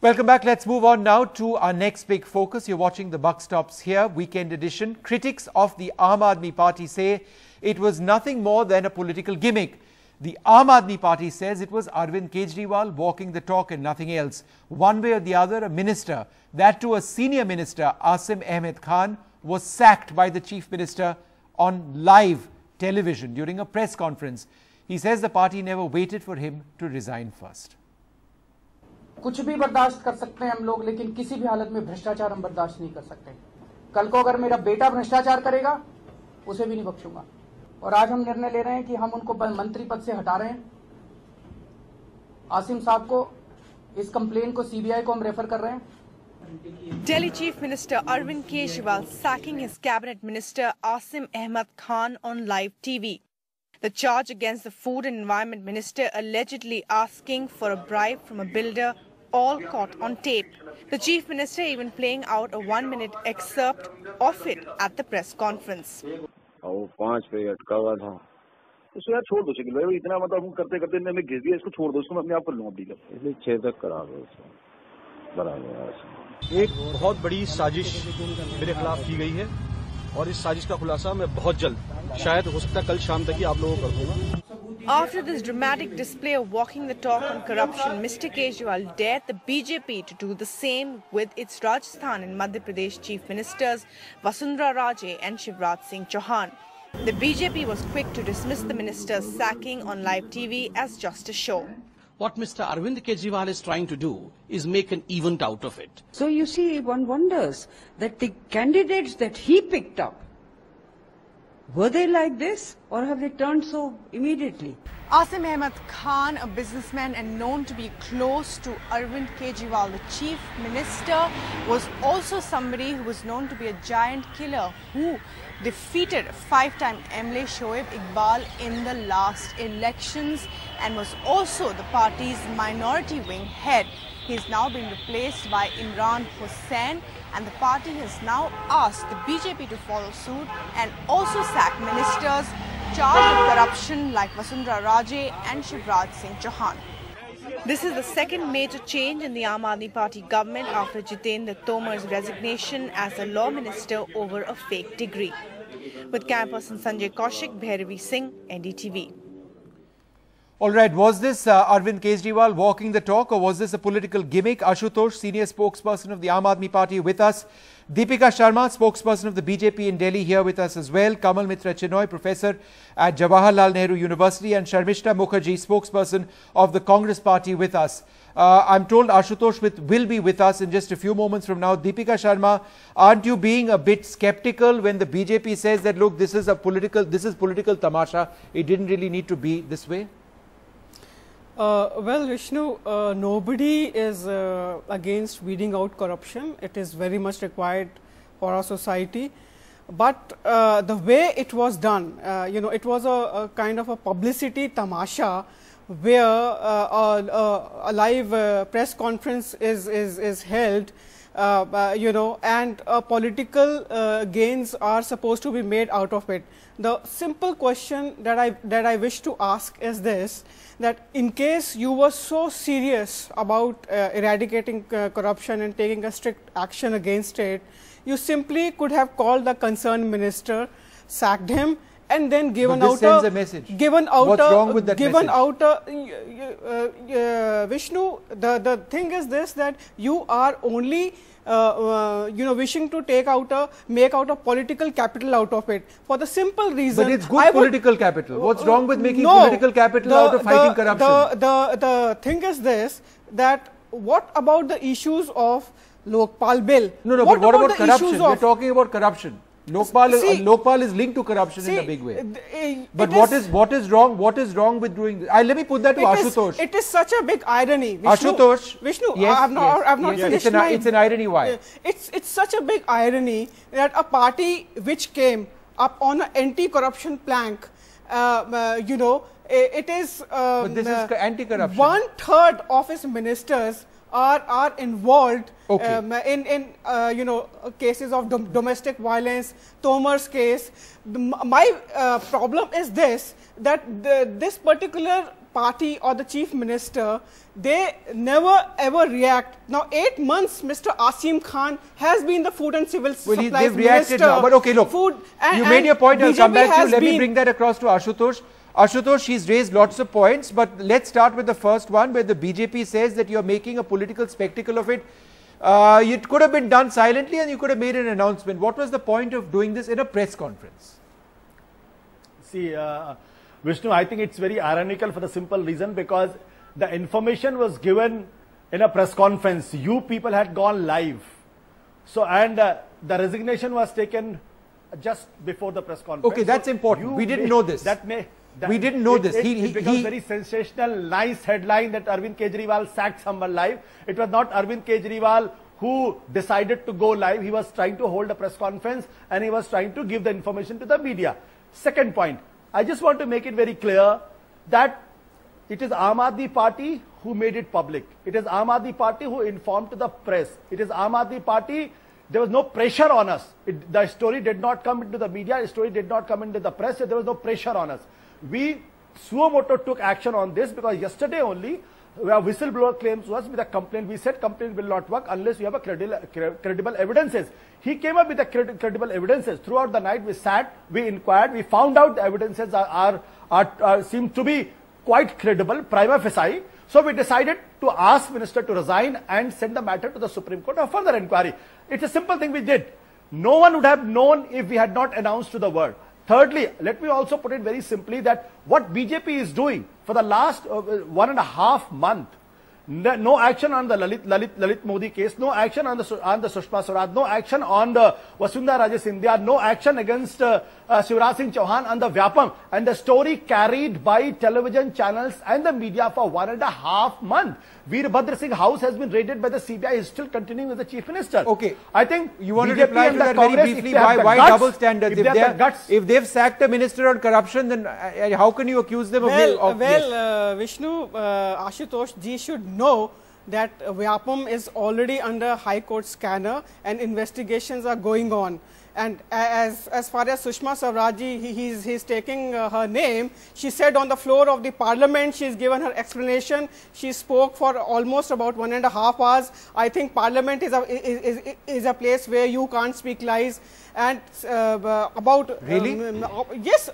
Welcome back. Let's move on now to our next big focus. You're watching The Buck Stops Here, weekend edition. Critics of the Aam Aadmi Party say it was nothing more than a political gimmick. The Aam Aadmi Party says it was Arvind Kejriwal walking the talk and nothing else. One way or the other, a minister, that too a senior minister, Asim Ahmed Khan, was sacked by the Chief Minister on live television during a press conference. He says the party never waited for him to resign first. कुछ भी बर्दाश्त कर सकते हैं हम लोग, लेकिन किसी भी हालत में भ्रष्टाचार हम बर्दाश्त नहीं कर सकते। कल को अगर मेरा बेटा भ्रष्टाचार करेगा, उसे भी नहीं बख्शूंगा। और आज हम निर्णय ले रहे हैं कि हम उनको मंत्री पद से हटा रहे हैं। आसिम साहब को, इस कंप्लेन को सीबीआई को हम रेफर कर रहे हैं। Delhi Chief Minister Arvind Kejriwal sacking his cabinet minister Asim Ahmed Khan on live TV. The charge against the Food and Environment Minister allegedly asking for a bribe from a builder, all caught on tape. The Chief Minister even playing out a 1-minute excerpt of it at the press conference. वो 5 पे अटका हुआ था, उसको यार छोड़ दो शकील भाई, इतना मतलब हम करते करते मैं घिस दिया, इसको छोड़ दो, इसको मैं अपने आप कर लूँगा डील। इसलिए 6 तक करा दो इसको बराबर। एक बहुत बड़ी साजिश मेरे खिलाफ की गई है और इस साजिश का खुलासा मैं बहुत जल्द, शायद हो सकता है कल शाम तक ही आप लोगों को कर दूंगा। After this dramatic display of walking the talk on corruption, Mr. Kejriwal dared the BJP to do the same with its Rajasthan and Madhya Pradesh Chief Ministers Vasundhara Raje and Shivraj Singh Chauhan. The BJP was quick to dismiss the minister's sacking on live TV as just a show. What Mr. Arvind Kejriwal is trying to do is make an event out of it. So you see, one wonders that the candidates that he picked up, were they like this or have they turned so immediately? Asim Ahmed Khan, a businessman and known to be close to Arvind Kejriwal, the chief minister, was also somebody who was known to be a giant killer who defeated 5-time MLA Shoaib Iqbal in the last elections and was also the party's minority wing head. He is now being replaced by Imran Hussain, and the party has now asked the BJP to follow suit and also sack ministers charged with corruption like Vasundhara Raje and Shivraj Singh Chauhan. This is the second major change in the Aam Aadmi Party government after Jitendra Tomar's resignation as a law minister over a fake degree. With camperson Sanjay Kaushik, Bhairavi Singh, NDTV. All right, was this Arvind Kejriwal walking the talk or was this a political gimmick? Ashutosh, senior spokesperson of the Aam Aadmi Party, with us. Deepika Sharma, spokesperson of the BJP in Delhi, here with us as well. Kamal Mitra Chinoy, professor at Jawaharlal Nehru University, and Sharmishta Mukherjee, spokesperson of the Congress Party, with us. I'm told Ashutosh will be with us in just a few moments from now. Deepika Sharma, aren't you being a bit skeptical when the BJP says that, look, this is political tamasha, it didn't really need to be this way? Well, Vishnu, nobody is against weeding out corruption. It is very much required for our society. But the way it was done, it was a kind of a publicity tamasha where a live press conference is held, and political gains are supposed to be made out of it. The simple question that I wish to ask is this, that in case you were so serious about eradicating corruption and taking a strict action against it, you simply could have called the concerned minister, sacked him, and then given out a message. What's wrong with that message? Vishnu, the thing is this, that you are only wishing to make out a political capital out of it for the simple reason. But it's good political capital. What's wrong with making political capital out of fighting corruption? The thing is this, that what about the issues of Lokpal bill? No, but what about corruption? We're talking about corruption. Lokpal is linked to corruption in a big way. But what is wrong with doing this? Let me put that to Ashutosh. It is such a big irony. Vishnu, Ashutosh. Vishnu, yes, I have not finished it's an irony. Why? It's such a big irony that a party which came up on an anti-corruption plank, it is but this is anti-corruption. 1/3 of its ministers are involved in cases of domestic violence. Tomar's case. My problem is this, that this particular party or the chief minister, they never ever react. Now 8 months Mr. Asim Khan has been the food and civil supplies they've reacted now. But okay, look, you made your point. I'll come back to you. Let me bring that across to Ashutosh. Ashutosh, she's raised lots of points, but let's start with the first one, where the BJP says that you're making a political spectacle of it. It could have been done silently and you could have made an announcement. What was the point of doing this in a press conference? See, Vishnu, I think it's very ironical for the simple reason because the information was given in a press conference. You people had gone live. So, and the resignation was taken just before the press conference. Okay, that's important. We didn't know this. We didn't know this. It becomes very sensational, nice headline that Arvind Kejriwal sacked someone live. It was not Arvind Kejriwal who decided to go live. He was trying to hold a press conference and he was trying to give the information to the media. Second point, I just want to make it very clear that it is Aam Aadmi Party who made it public. It is Aam Aadmi Party who informed to the press. It is Aam Aadmi Party. There was no pressure on us. The story did not come into the media. The story did not come into the press. So there was no pressure on us. We suo moto took action on this because yesterday only where whistleblower claims to us with a complaint. We said complaint will not work unless you have a credible evidences. He came up with the credible evidences. Throughout the night we sat, we inquired, we found out the evidences seem to be quite credible, prima facie. So we decided to ask Minister to resign and send the matter to the Supreme Court for further inquiry. It's a simple thing we did. No one would have known if we had not announced to the world. Thirdly, let me also put it very simply that what BJP is doing for the last 1.5 months, no action on the Lalit Modi case, no action on the Sushma Swaraj, no action on the Vasundhara Raje Scindia, no action against Shivraj Singh Chauhan on the Vyapam, and the story carried by television channels and the media for 1.5 months. Veerbhadra Singh house has been raided by the CBI. Is still continuing as the chief minister. Okay, I think you want to reply to that very briefly. Why double standards? If they've sacked a minister on corruption, then how can you accuse them of Vishnu, Ashutosh ji should know that Vyapam is already under High Court scanner and investigations are going on. And as far as Sushma Swaraj, he's taking her name. She said on the floor of the parliament, she's given her explanation. She spoke for almost about 1.5 hours. I think parliament is a place where you can't speak lies. And about yes,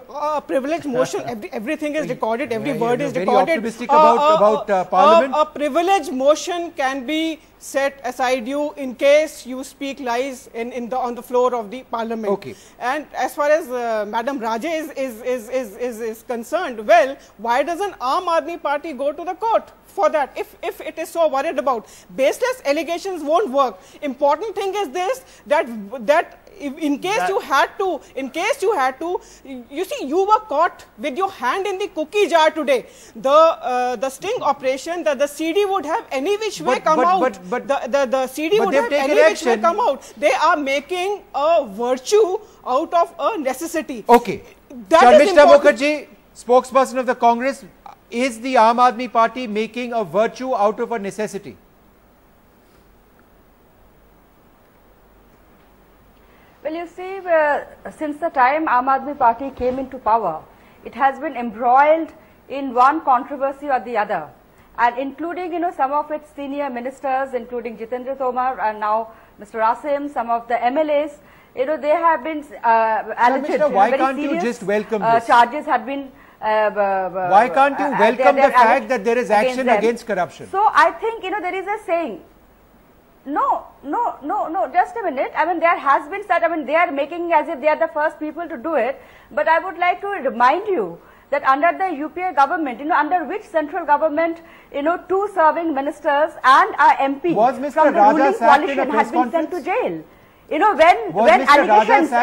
a privilege motion. Everything is recorded. Every word is recorded. Very optimistic about Parliament. A privilege motion can be set aside you in case you speak lies on the floor of the Parliament. Okay. And as far as Madam Raje is concerned, well, why doesn't Aam Aadmi Party go to the court for that? If it is so worried about, baseless allegations won't work. Important thing is this, that in case you had to, you see, you were caught with your hand in the cookie jar today. The sting operation, the CD would have any which way come out. The CD would have any which way come out. They are making a virtue out of a necessity. Okay. Sharmishta Mukherjee, spokesperson of the Congress, is the Aam Aadmi Party making a virtue out of a necessity? Well, you see, since the time Aam Aadmi Party came into power, it has been embroiled in one controversy or the other, and including, some of its senior ministers, including Jitendra Tomar and now Mr. Asim, some of the MLAs, they have been alleged. Why can't you just welcome this? Charges have been. Why can't you welcome the fact that there is action against corruption? So I think, there is a saying. No, just a minute. I mean, there has been such, they are making as if they are the first people to do it. But I would like to remind you that under the UPA government, under which central government, 2 serving ministers and our MP from the ruling coalition had been sent to jail. When allegations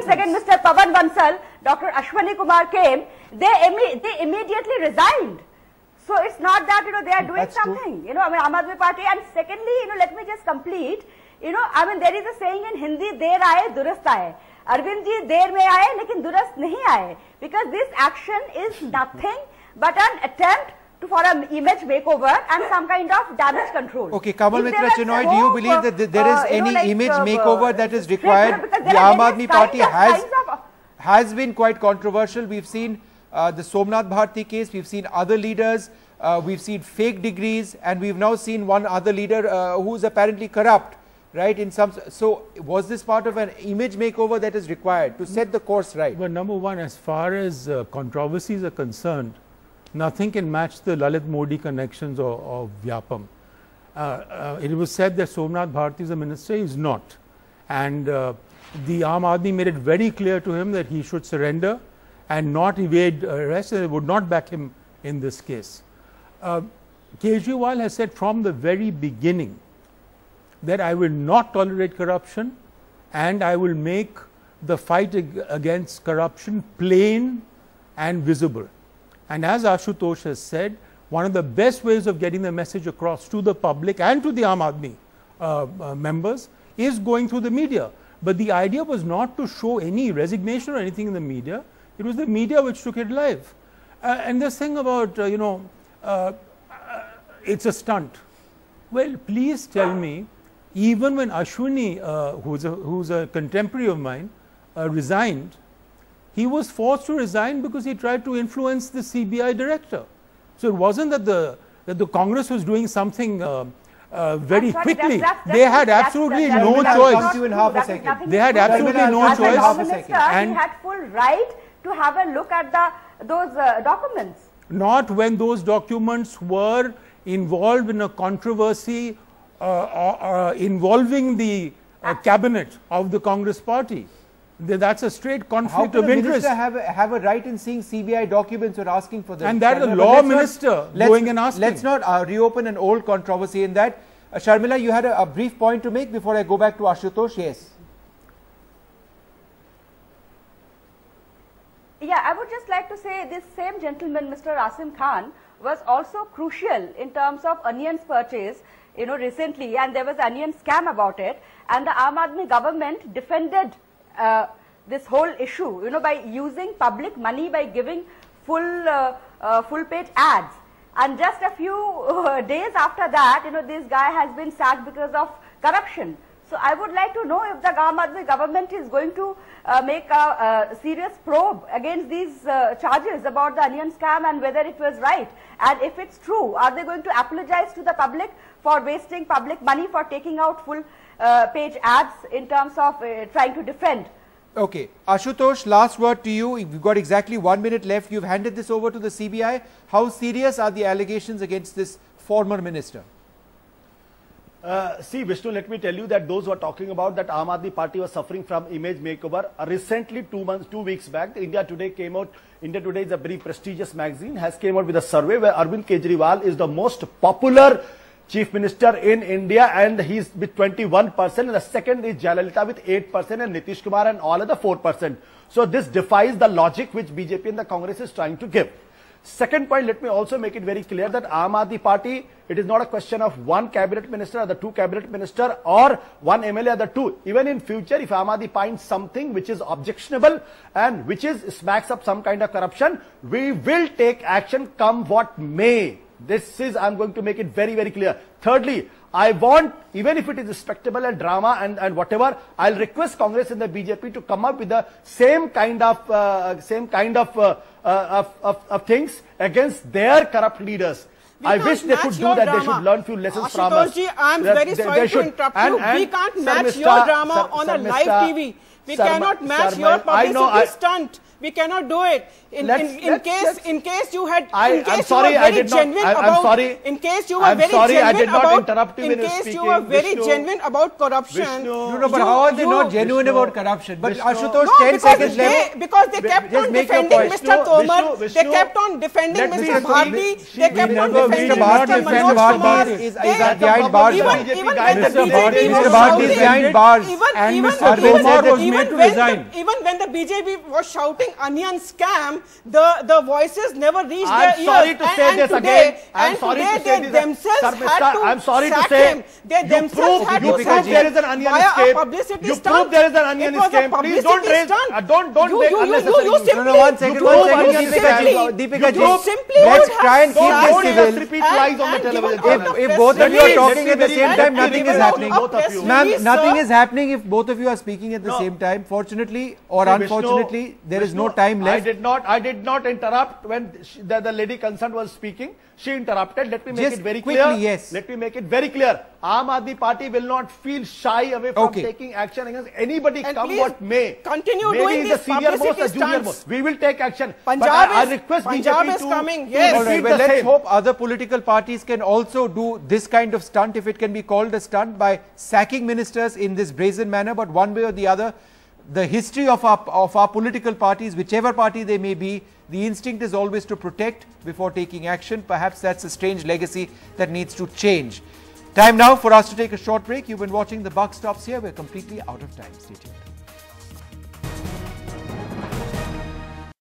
against Mr. Pawan Bansal, Dr. Ashwani Kumar came, they immediately resigned. So it's not that, they are doing something, Aam Aadmi Party. And secondly, let me just complete, there is a saying in Hindi, der aaye, durast aaye. Arvind ji, der mein aaye, lekin durast nahi aaye. Because this action is nothing but an attempt for an image makeover and some kind of damage control. Okay, Kamal Mitra Chinoy, do you believe that there is any image makeover that is required? The Aam Aadmi Party has been quite controversial. We've seen the Somnath Bharti case, we've seen other leaders, we've seen fake degrees, and we've now seen one other leader who's apparently corrupt, right? In some, so was this part of an image makeover that is required to set the course right? Well, number one, as far as controversies are concerned, nothing can match the Lalit Modi connections of Vyapam. It was said that Somnath Bharti is a minister. He is not. And the Aam Aadmi made it very clear to him that he should surrender and not evade arrest, and they would not back him in this case. Kejriwal has said from the very beginning that I will not tolerate corruption and I will make the fight against corruption plain and visible. And as Ashutosh has said, one of the best ways of getting the message across to the public and to the Aam Aadmi members is going through the media. But the idea was not to show any resignation or anything in the media. It was the media which took it live. And this thing about, it's a stunt. Well, please tell me, even when Ashwini, who's a contemporary of mine, resigned, he was forced to resign because he tried to influence the CBI director. So it wasn't that the Congress was doing something very quickly. They had absolutely no choice. They had absolutely no choice. And he had full right to have a look at those documents. Not when those documents were involved in a controversy involving the cabinet of the Congress party. That's a straight conflict of interest. How can a minister have a right in seeing CBI documents or asking for them? And that a law minister going and asking. Let's not reopen an old controversy in that. Sharmila, you had a brief point to make before I go back to Ashutosh. Yes. Yeah, I would just like to say this same gentleman, Mr. Asim Khan, was also crucial in terms of onions purchase, recently, and there was an onion scam about it, and the Aam Aadmi government defended this whole issue, by using public money, by giving full page ads. And just a few days after that, this guy has been sacked because of corruption. So I would like to know if the Aam Aadmi government is going to make a serious probe against these charges about the onion scam and whether it was right. And if it's true, are they going to apologize to the public for wasting public money for taking out full page ads in terms of trying to defend? Okay. Ashutosh, last word to you. We've got exactly 1 minute left. You've handed this over to the CBI. How serious are the allegations against this former minister? See, Vishnu, let me tell you that those who are talking about that Aam Aadmi Party was suffering from image makeover, recently 2 weeks back, India Today came out. India Today is a very prestigious magazine, has came out with a survey where Arvind Kejriwal is the most popular chief minister in India, and he's with 21%, and the second is Jayalalitha with 8%, and Nitish Kumar and all other 4%. So this defies the logic which BJP and the Congress is trying to give. Second point, let me also make it very clear that Aam Aadmi Party, it is not a question of one cabinet minister or the two cabinet minister or one MLA or the two. Even in future, if Aam Aadmi finds something which is objectionable and which is smacks up some kind of corruption, we will take action come what may. This is, I'm going to make it very, very clear. Thirdly, I want, even if it is spectacle and drama and whatever, I'll request Congress and the BJP to come up with the same kind of things against their corrupt leaders. I wish they could do that. Drama. They should learn few lessons from us. I'm very sorry to interrupt you. We can't match your drama on a live TV. We cannot match your publicity stunt. We cannot do it. In case you had, in case you were very genuine about, in case you were very genuine about, in case you were very genuine about corruption. No, but how are they not genuine about corruption? But Ashutosh, 10 seconds left. Because they kept on defending Mr. Tomar, they kept on defending Mr. Bharti, they kept on defending Mr. Manoj Kumar. Is behind bars. Even when the BJP was shouting, behind bars, even when the BJP was shouting onion scam, the voices never reached their ears. I'm sorry to say this again. I'm sorry to say this. Themselves had to I'm sorry to say him. They themselves had to sack him there is an onion escape. You prove there is an onion escape. Please don't raise. Don't make unnecessary. You simply. No, 1 second. Deepika ji, let's try and keep this civil. Repeat lies on the television. If both of you are talking at the same time, nothing is happening. Ma'am, nothing is happening if both of you are speaking at the same time. time. Fortunately or See, unfortunately, Vishnu, there is no time left. I did not interrupt when the lady concerned was speaking. She interrupted. Let me make Just it very quickly, clear. yes. Let me make it very clear. Aam Aadmi Party will not feel shy away from taking action against anybody, And come please what may. continue Maybe doing the this senior most or publicity junior stunts. most. We will take action. Punjab but I is- request Punjab BJP is to, coming, to yes. All right, repeat well, the let's same. hope other political parties can also do this kind of stunt, if it can be called a stunt, by sacking ministers in this brazen manner. But one way or the other, the history of our political parties, whichever party they may be, the instinct is always to protect before taking action. Perhaps that's a strange legacy that needs to change. Time now for us to take a short break. You've been watching The Buck Stops Here. We're completely out of time. Stay tuned.